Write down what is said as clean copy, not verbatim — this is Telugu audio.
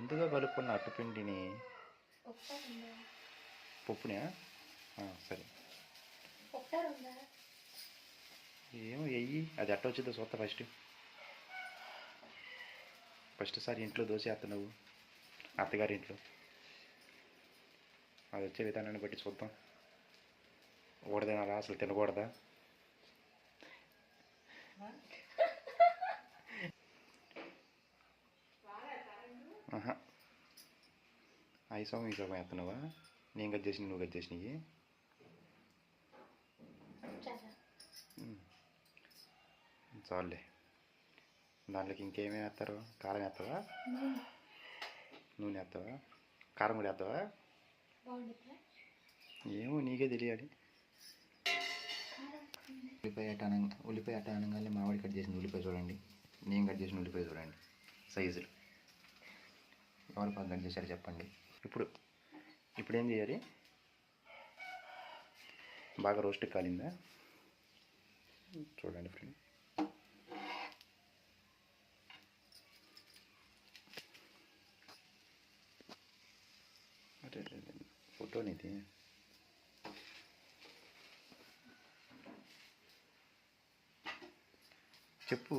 ముందుగా కలుపుకున్న అట్టుపిండిని పప్పునే సరే ఏమో వెయ్యి అది అట్ట వచ్చిందో చూస్తా ఫస్ట్ సారి ఇంట్లో దోశ వేస్తున్నావు అత్తగారి ఇంట్లో అది వచ్చే విధానాన్ని బట్టి చూద్దాం ఊడదేనా అసలు తినకూడదా ఈ సగం వేస్తున్నావా నేను కట్ చేసి నువ్వు కట్ చేసినవి చాలులే దాంట్లోకి ఇంకేమేమి వేస్తారు కారం వేస్తావా నూనె వేస్తావా కారం కూడా వేస్తావా ఏమో నీకే తెలియాలి ఉల్లిపాయ అట్ట అనగానే మామిడి కట్ చేసిన ఉల్లిపాయ చూడండి నేను కట్ చేసిన ఉల్లిపాయ చూడండి సైజులు ఎవరు కట్ చేశారు చెప్పండి ఇప్పుడు ఏం చేయాలి బాగా రోస్ట్ కాలిందా చూడండి ఫ్రెండ్ అదే ఫోటోనిది చెప్పు